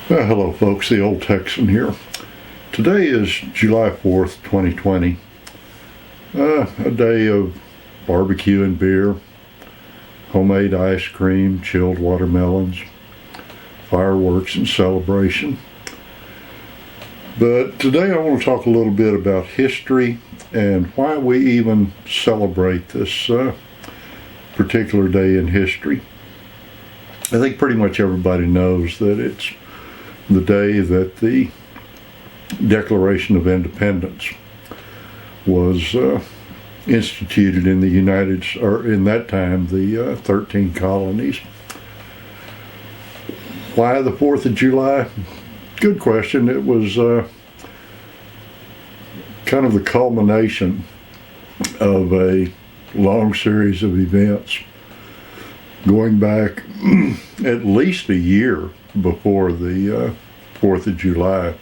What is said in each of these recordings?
Hello folks, the Old Texan here. Today is July 4th, 2020. A day of barbecue and beer, homemade ice cream, chilled watermelons, fireworks and celebration. But today I want to talk a little bit about history and why we even celebrate this particular day in history. I think pretty much everybody knows that it's the day that the Declaration of Independence was instituted in the in that time, the 13 colonies. Why the 4th of July? Good question. It was kind of the culmination of a long series of events going back at least a year before the 4th of July.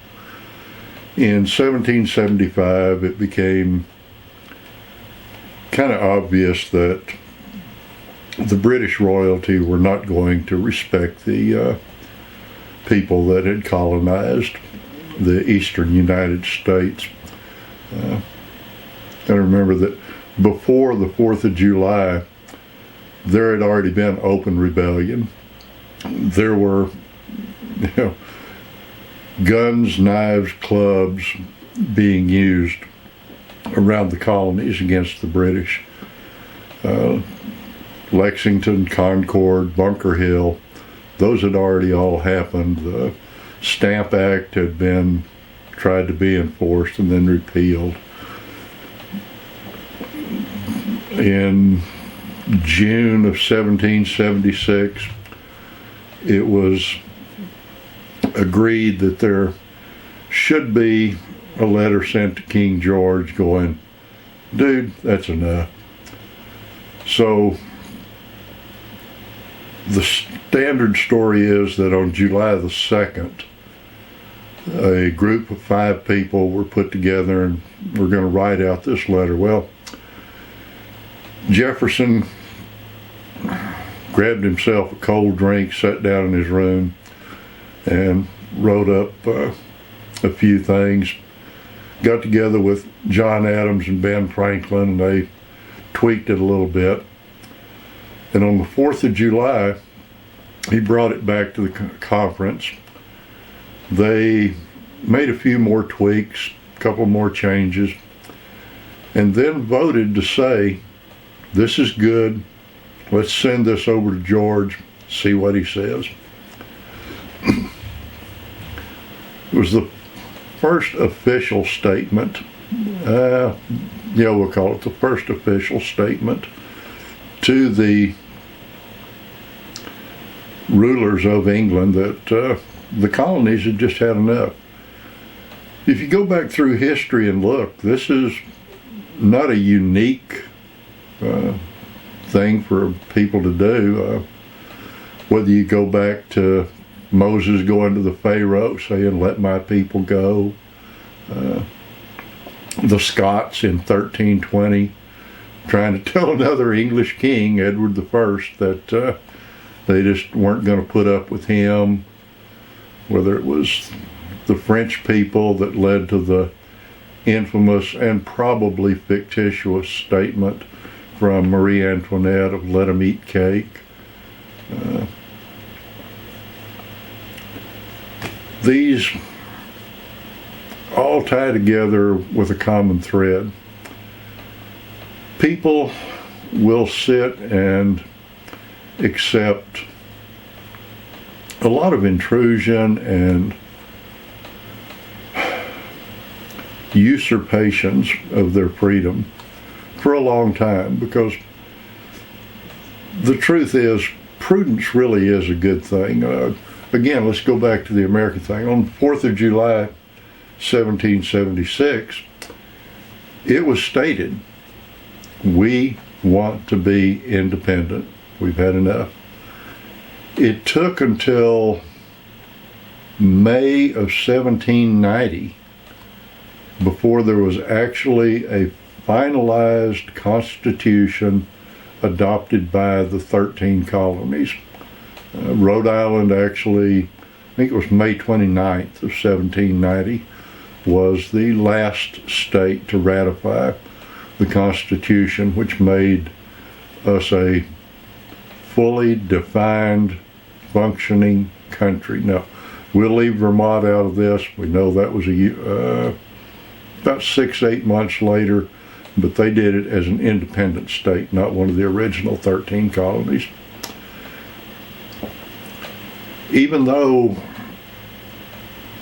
In 1775, it became kind of obvious that the British royalty were not going to respect the people that had colonized the eastern United States. I remember that before the 4th of July, there had already been open rebellion. There were guns, knives, clubs being used around the colonies against the British. Lexington, Concord, Bunker Hill, those had already all happened. The Stamp Act had been tried to be enforced and then repealed. In June of 1776, it was agreed that there should be a letter sent to King George going, dude, that's enough. So the standard story is that on July the 2nd, a group of 5 people were put together and were going to write out this letter. Well, Jefferson grabbed himself a cold drink, sat down in his room, and wrote up a few things. Got together with John Adams and Ben Franklin, and they tweaked it a little bit. And on the 4th of July, he brought it back to the conference. They made a few more tweaks, a couple more changes, and then voted to say, this is good, let's send this over to George, see what he says. It was the first official statement, we'll call it the first official statement to the rulers of England that the colonies had just had enough. If you go back through history and look, this is not a unique thing for people to do. Whether you go back to Moses going to the Pharaoh saying, let my people go. The Scots in 1320 trying to tell another English king, Edward I, that they just weren't going to put up with him. Whether it was the French people that led to the infamous and probably fictitious statement from Marie Antoinette of let 'em eat cake. These all tie together with a common thread. People will sit and accept a lot of intrusion and usurpations of their freedom for a long time, because the truth is, prudence really is a good thing. Again, let's go back to the American thing. On the 4th of July, 1776, it was stated, we want to be independent. We've had enough. It took until May of 1790 before there was actually a finalized constitution adopted by the 13 colonies. Rhode Island actually I think it was May 29th of 1790, was the last state to ratify the Constitution, which made us a fully defined, functioning country. Now, we'll leave Vermont out of this. We know that was about 6-8 months later, but they did it as an independent state, not one of the original 13 colonies. Even though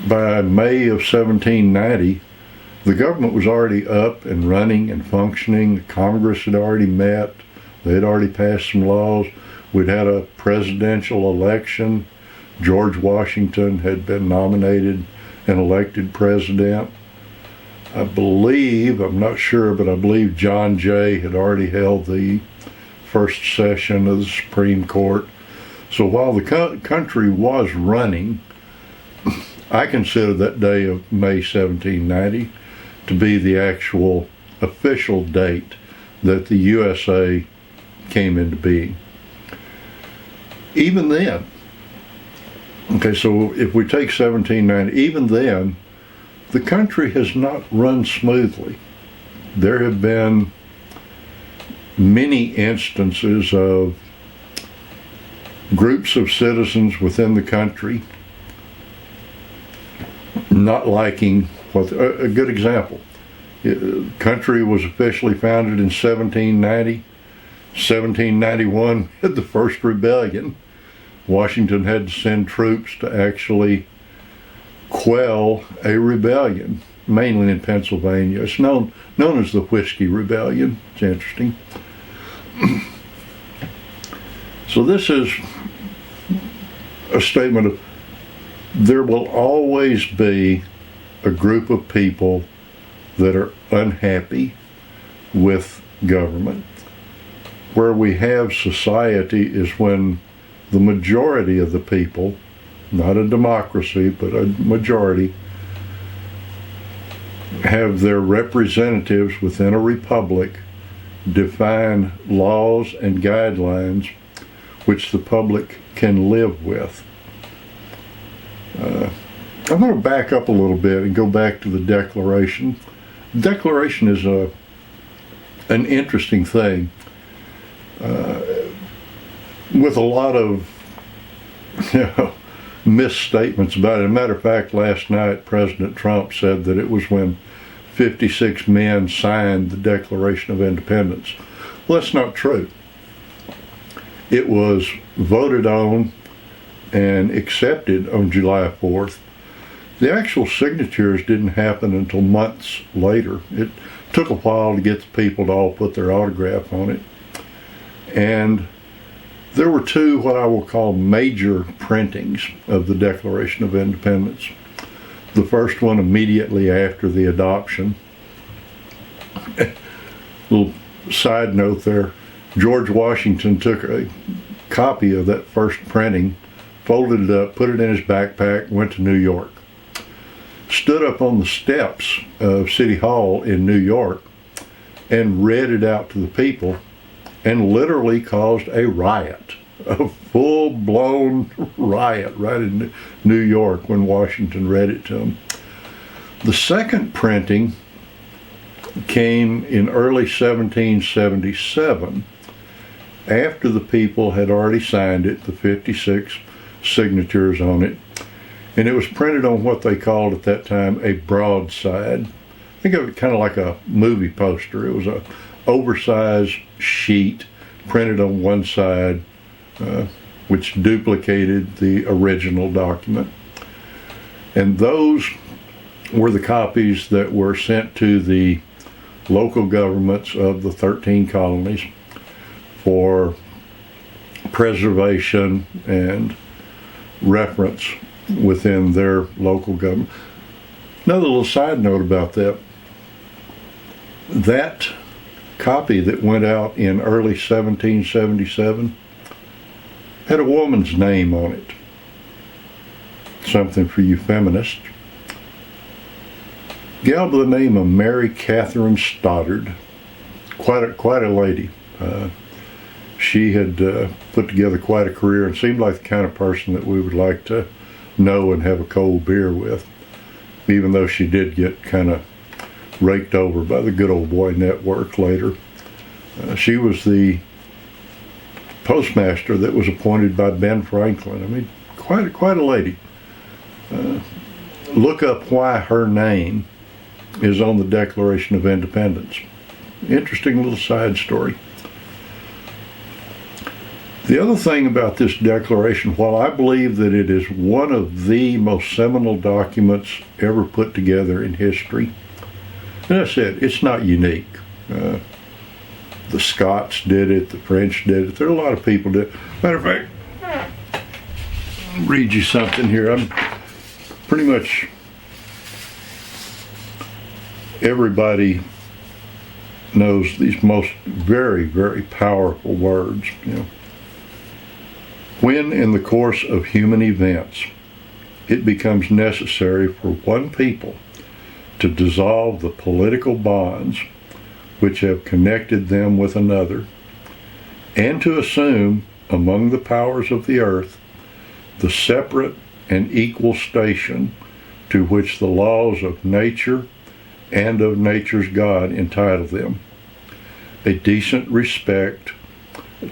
by May of 1790, the government was already up and running and functioning. The Congress had already met. They had already passed some laws. We'd had a presidential election. George Washington had been nominated and elected president. I believe, I'm not sure, but I believe John Jay had already held the first session of the Supreme Court. So while the country was running, I consider that day of May 1790 to be the actual official date that the USA came into being. Even then, okay, so if we take 1790, even then, the country has not run smoothly. There have been many instances of groups of citizens within the country not liking what, a good example. The country was officially founded in 1790. 1791 had the first rebellion. Washington had to send troops to actually quell a rebellion, mainly in Pennsylvania. It's known as the Whiskey Rebellion. It's interesting. So this is a statement of there will always be a group of people that are unhappy with government. Where we have society is when the majority of the people, not a democracy, but a majority, have their representatives within a republic define laws and guidelines which the public can live with. I'm going to back up a little bit and go back to the Declaration. The Declaration is an interesting thing with a lot of misstatements about it. As a matter of fact, last night President Trump said that it was when 56 men signed the Declaration of Independence. Well, that's not true. It was voted on and accepted on July 4th. The actual signatures didn't happen until months later. It took a while to get the people to all put their autograph on it. And there were two what I will call major printings of the Declaration of Independence. The first one immediately after the adoption. Little side note there, George Washington took a copy of that first printing, folded it up, put it in his backpack, went to New York. Stood up on the steps of City Hall in New York and read it out to the people and literally caused a riot, a full-blown riot right in New York when Washington read it to them. The second printing came in early 1777 after the people had already signed it, the 56 signatures on it, and it was printed on what they called at that time a broadside. Think of it kind of like a movie poster. It was a oversized sheet printed on one side, which duplicated the original document. And those were the copies that were sent to the local governments of the 13 colonies for preservation and reference within their local government. Another little side note about that, that copy that went out in early 1777 had a woman's name on it. Something for you feminists. A gal by the name of Mary Catherine Stoddard, quite a lady. She had put together quite a career and seemed like the kind of person that we would like to know and have a cold beer with, even though she did get kind of raked over by the Good Old Boy Network later. She was the postmaster that was appointed by Ben Franklin. I mean, quite a lady. Look up why her name is on the Declaration of Independence. Interesting little side story. The other thing about this declaration, while I believe that it is one of the most seminal documents ever put together in history, and I said, it's not unique. The Scots did it, the French did it, there are a lot of people that, matter of fact, I'll read you something here. I'm pretty much, everybody knows these most very, very powerful words, you know. When in the course of human events it becomes necessary for one people to dissolve the political bonds which have connected them with another, and to assume among the powers of the earth the separate and equal station to which the laws of nature and of nature's God entitle them, a decent respect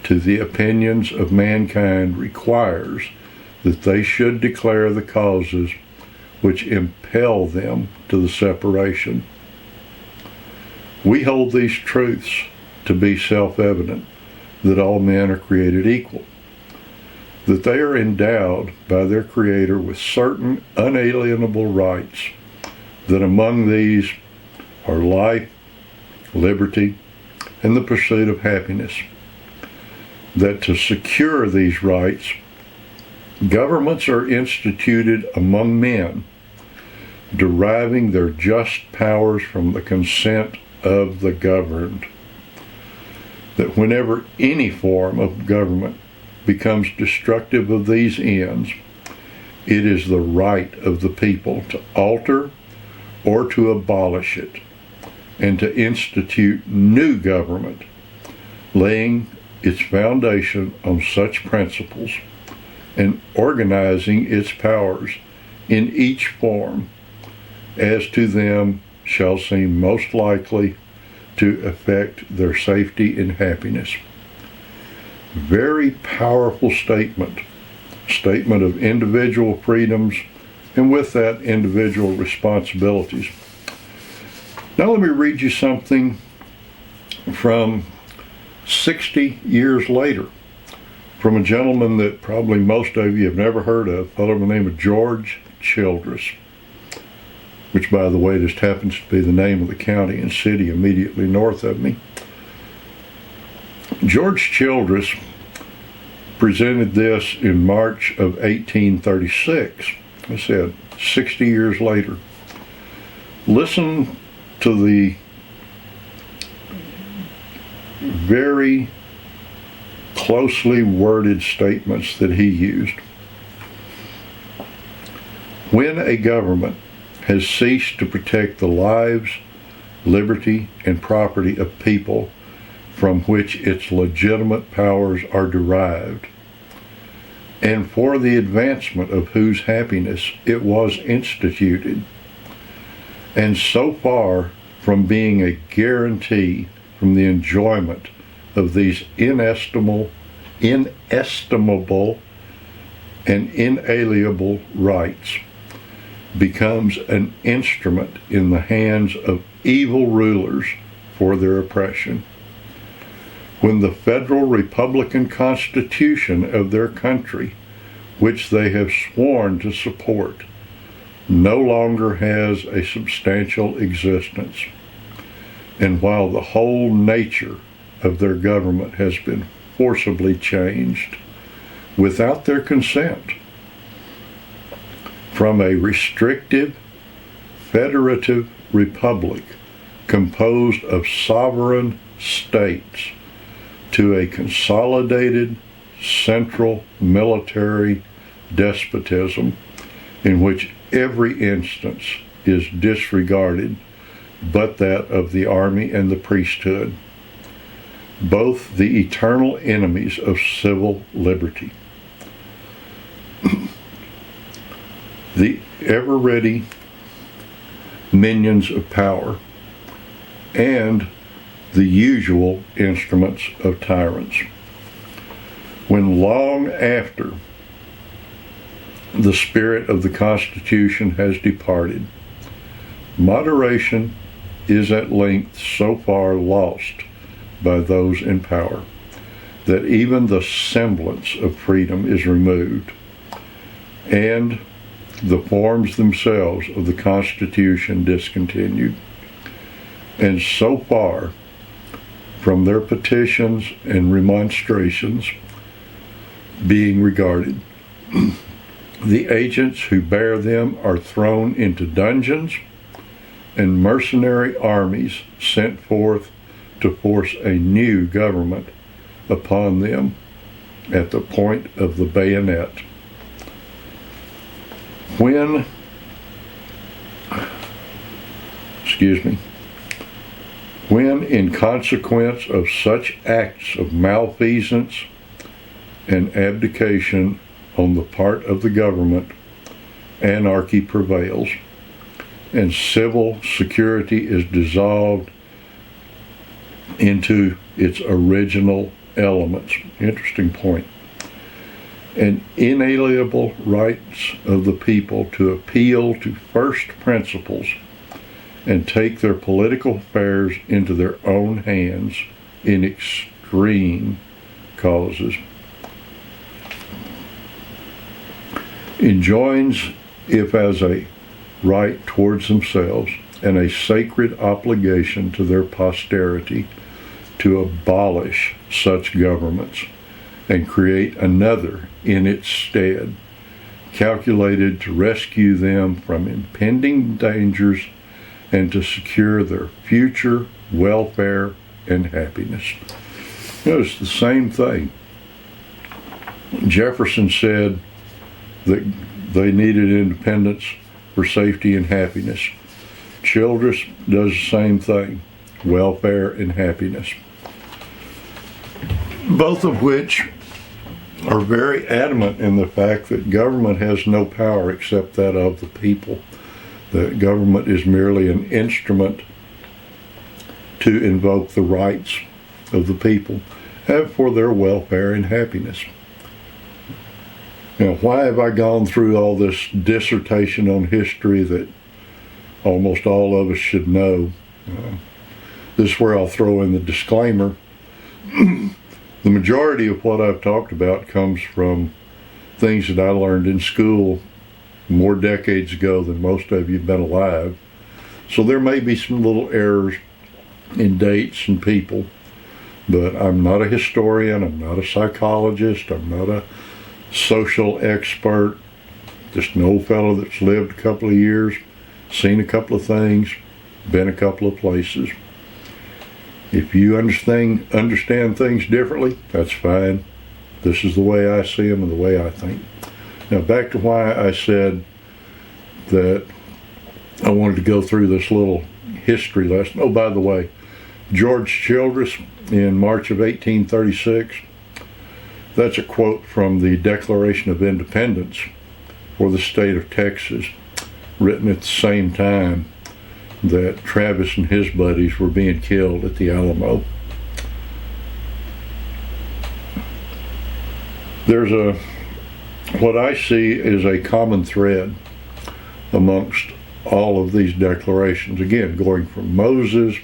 to the opinions of mankind requires that they should declare the causes which impel them to the separation. We hold these truths to be self-evident, that all men are created equal, that they are endowed by their Creator with certain unalienable rights, that among these are life, liberty, and the pursuit of happiness, that to secure these rights, governments are instituted among men, deriving their just powers from the consent of the governed, that whenever any form of government becomes destructive of these ends, it is the right of the people to alter or to abolish it, and to institute new government, laying its foundation on such principles and organizing its powers in each form as to them shall seem most likely to affect their safety and happiness. Very powerful statement of individual freedoms, and with that, individual responsibilities. Now let me read you something from 60 years later, from a gentleman that probably most of you have never heard of, a fellow by the name of George Childress, which, by the way, just happens to be the name of the county and city immediately north of me. George Childress presented this in March of 1836. I said, 60 years later. Listen to the very closely worded statements that he used. When a government has ceased to protect the lives, liberty, and property of people from which its legitimate powers are derived, and for the advancement of whose happiness it was instituted, and so far from being a guarantee from the enjoyment of these inestimable and inalienable rights, becomes an instrument in the hands of evil rulers for their oppression. When the federal Republican Constitution of their country, which they have sworn to support, no longer has a substantial existence, and while the whole nature of their government has been forcibly changed without their consent from a restrictive federative republic composed of sovereign states to a consolidated central military despotism in which every instance is disregarded but that of the army and the priesthood, both the eternal enemies of civil liberty. ever-ready minions of power and the usual instruments of tyrants. When long after the spirit of the Constitution has departed, moderation is at length so far lost by those in power that even the semblance of freedom is removed, and the forms themselves of the Constitution discontinued. And so far from their petitions and remonstrations being regarded, the agents who bear them are thrown into dungeons, and mercenary armies sent forth to force a new government upon them at the point of the bayonet. When in consequence of such acts of malfeasance and abdication on the part of the government, anarchy prevails, and civil security is dissolved into its original elements. Interesting point. And inalienable rights of the people to appeal to first principles and take their political affairs into their own hands in extreme causes. Enjoins, if as a right towards themselves and a sacred obligation to their posterity, to abolish such governments and create another in its stead, calculated to rescue them from impending dangers and to secure their future welfare and happiness. It's the same thing. Jefferson said that they needed independence for safety and happiness. Childress does the same thing, welfare and happiness. Both of which are very adamant in the fact that government has no power except that of the people. That government is merely an instrument to invoke the rights of the people and for their welfare and happiness. Now, why have I gone through all this dissertation on history that almost all of us should know? This is where I'll throw in the disclaimer. The majority of what I've talked about comes from things that I learned in school more decades ago than most of you have been alive. So there may be some little errors in dates and people, but I'm not a historian, I'm not a psychologist, I'm not a social expert, just an old fellow that's lived a couple of years, seen a couple of things, been a couple of places. If you understand things differently, that's fine. This is the way I see them and the way I think. Now back to why I said that I wanted to go through this little history lesson. Oh, by the way, George Childress in March of 1836, that's a quote from the Declaration of Independence for the state of Texas, written at the same time that Travis and his buddies were being killed at the Alamo. There's what I see is a common thread amongst all of these declarations, again going from Moses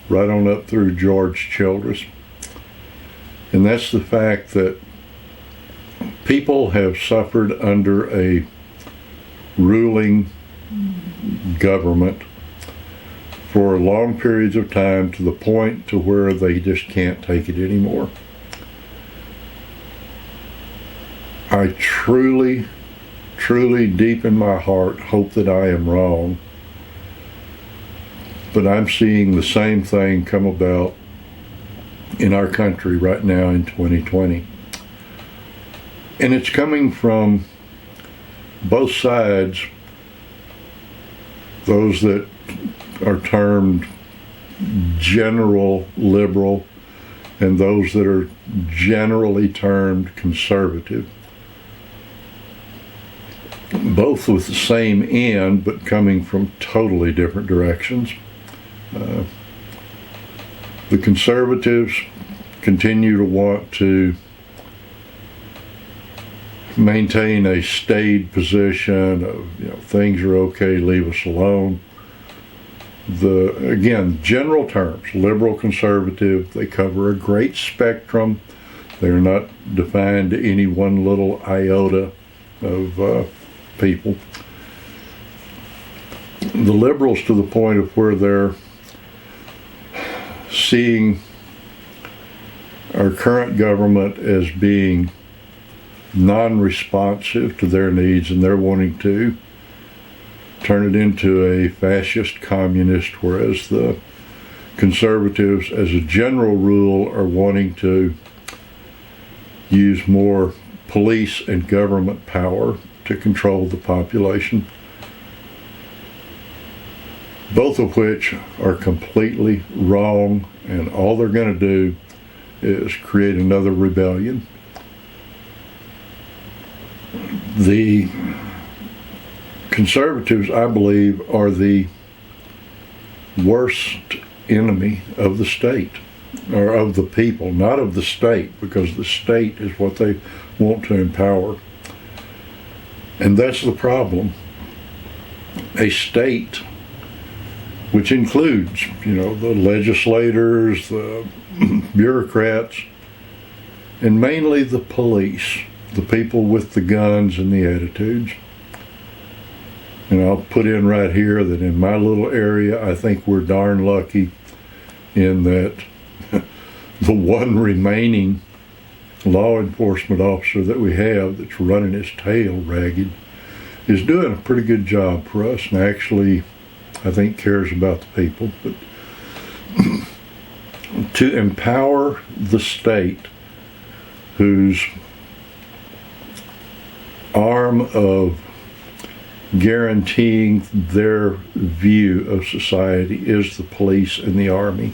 right on up through George Childress, and that's the fact that people have suffered under a ruling government for long periods of time to the point to where they just can't take it anymore. I truly, deep in my heart, hope that I am wrong, but I'm seeing the same thing come about in our country right now in 2020. And it's coming from both sides, those that are termed general liberal and those that are generally termed conservative. both with the same end, but coming from totally different directions. The conservatives continue to want to maintain a staid position of, things are okay, leave us alone. Again, general terms, liberal, conservative, they cover a great spectrum. They're not defined to any one little iota of people. The liberals, to the point of where they're seeing our current government as being non-responsive to their needs, and they're wanting to turn it into a fascist communist, whereas the conservatives, as a general rule, are wanting to use more police and government power to control the population, both of which are completely wrong, and all they're going to do is create another rebellion. The conservatives, I believe, are the worst enemy of the state, or of the people, not of the state, because the state is what they want to empower. And that's the problem. A state, which includes, the legislators, the bureaucrats, and mainly the police, the people with the guns and the attitudes. And I'll put in right here that in my little area, I think we're darn lucky in that the one remaining law enforcement officer that we have that's running his tail ragged is doing a pretty good job for us, and actually I think cares about the people. But to empower the state, whose arm of guaranteeing their view of society is the police and the army,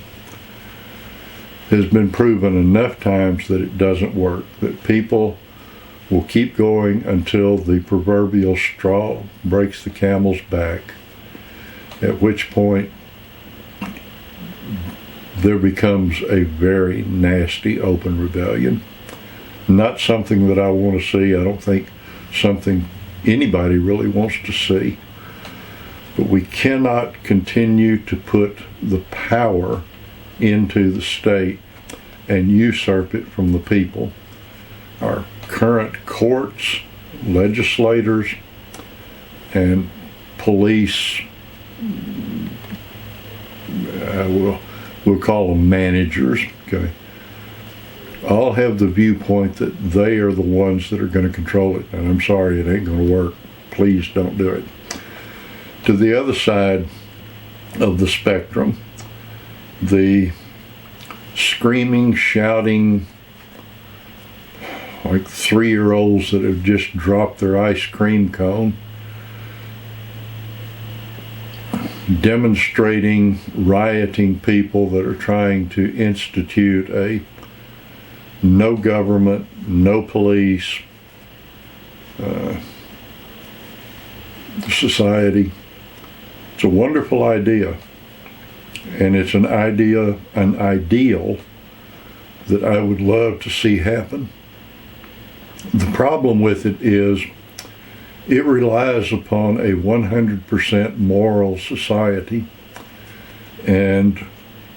has been proven enough times that it doesn't work, that people will keep going until the proverbial straw breaks the camel's back, at which point there becomes a very nasty open rebellion. Not something that I want to see. I don't think something anybody really wants to see. But we cannot continue to put the power into the state and usurp it from the people. Our current courts, legislators, and police, we'll call them managers, okay, all have the viewpoint that they are the ones that are going to control it. And I'm sorry, it ain't going to work. Please don't do it. To the other side of the spectrum, the screaming, shouting, like 3-year-olds that have just dropped their ice cream cone, demonstrating, rioting people that are trying to institute a no government, no police society. It's a wonderful idea, and it's an ideal that I would love to see happen. The problem with it is it relies upon a 100% moral society, and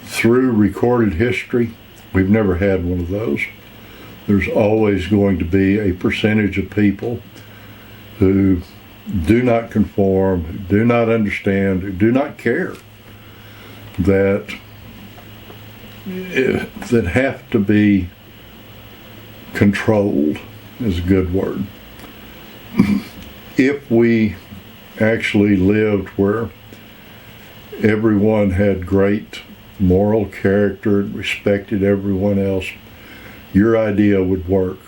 through recorded history, we've never had one of those. There's always going to be a percentage of people who do not conform, who do not understand, who do not care, that have to be controlled, is a good word. If we actually lived where everyone had great moral character and respected everyone else, your idea would work.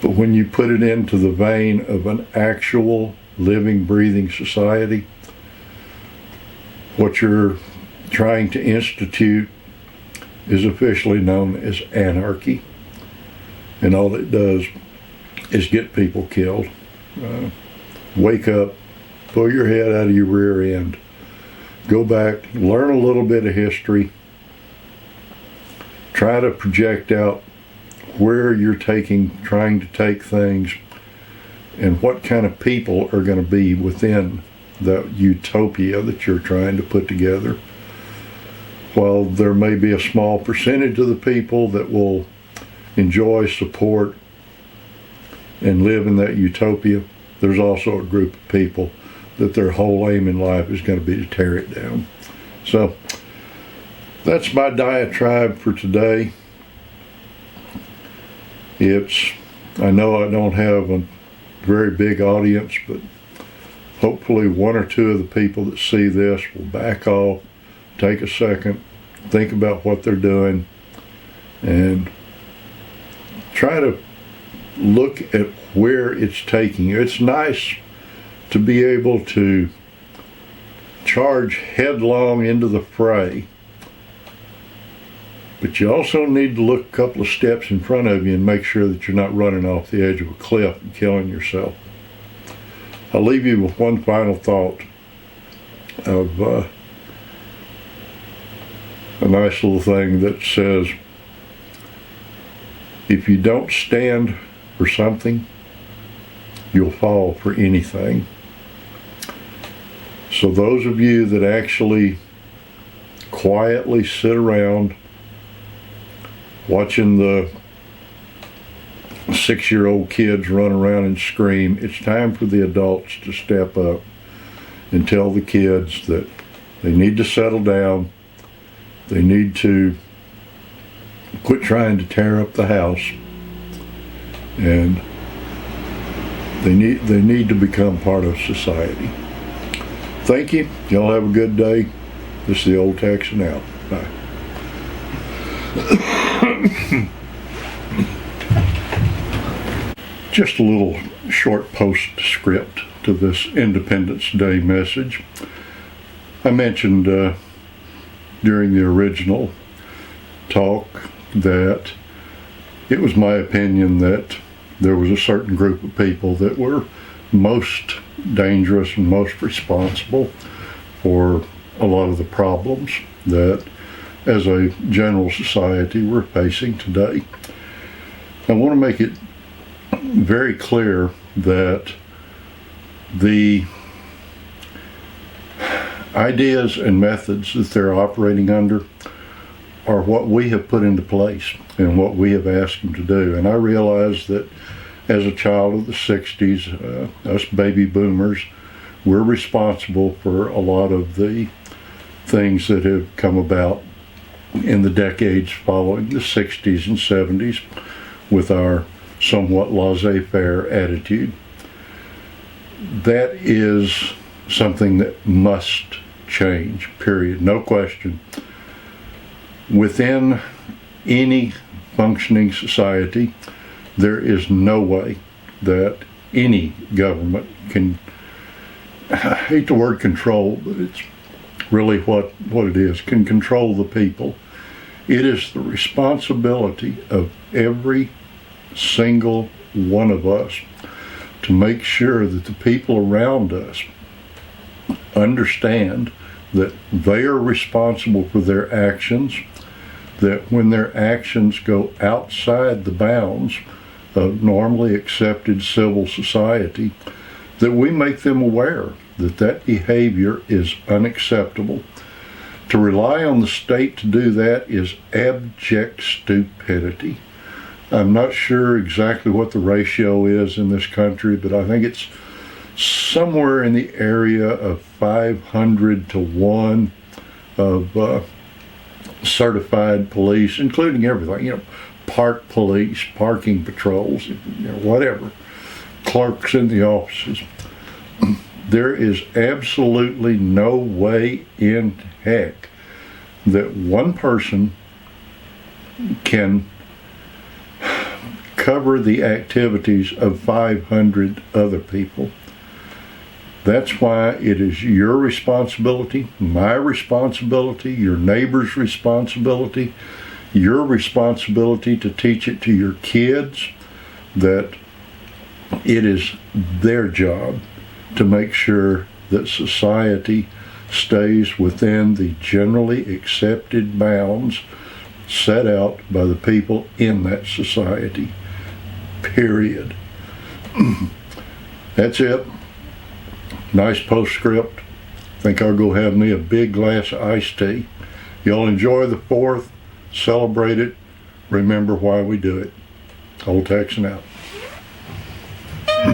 But when you put it into the vein of an actual living, breathing society, what you're trying to institute is officially known as anarchy. And all it does is get people killed. Wake up, pull your head out of your rear end, go back, learn a little bit of history, try to project out where you're trying to take things, and what kind of people are going to be within the utopia that you're trying to put together. While there may be a small percentage of the people that will enjoy, support, and live in that utopia, there's also a group of people that their whole aim in life is going to be to tear it down. So that's my diatribe for today. I know I don't have a very big audience, but hopefully one or two of the people that see this will back off, take a second, think about what they're doing, and try to look at where it's taking you. It's nice to be able to charge headlong into the fray, but you also need to look a couple of steps in front of you and make sure that you're not running off the edge of a cliff and killing yourself. I'll leave you with one final thought of a nice little thing that says, if you don't stand for something, you'll fall for anything. So those of you that actually quietly sit around watching the 6-year-old kids run around and scream, it's time for the adults to step up and tell the kids that they need to settle down, they need to quit trying to tear up the house, and they need to become part of society. Thank you. Y'all have a good day. This is the Old Texan out. Bye. Just a little short postscript to this Independence Day message. I mentioned during the original talk that it was my opinion that there was a certain group of people that were most dangerous and most responsible for a lot of the problems that as a general society we're facing today. I want to make it very clear that the ideas and methods that they're operating under are what we have put into place and what we have asked them to do. And I realize that as a child of the 60s, us baby boomers, we're responsible for a lot of the things that have come about in the decades following the 60s and 70s with our somewhat laissez-faire attitude. That is something that must change, period, no question. Within any functioning society, there is no way that any government can, I hate the word control, but it's really what it is, can control the people. It is the responsibility of every single one of us to make sure that the people around us understand that they are responsible for their actions, that when their actions go outside the bounds of normally accepted civil society, that we make them aware that that behavior is unacceptable. To rely on the state to do that is abject stupidity. I'm not sure exactly what the ratio is in this country, but I think it's somewhere in the area of 500 to 1 of certified police, including everything, park police, parking patrols, whatever, clerks in the offices. There is absolutely no way in heck that one person can cover the activities of 500 other people. That's why it is your responsibility, my responsibility, your neighbor's responsibility, your responsibility to teach it to your kids that It is their job to make sure that society stays within the generally accepted bounds set out by the people in that society. Period. That's it. Nice postscript. Think I'll go have me a big glass of iced tea. Y'all enjoy the 4th. Celebrate it. Remember why we do it. Old Texan out.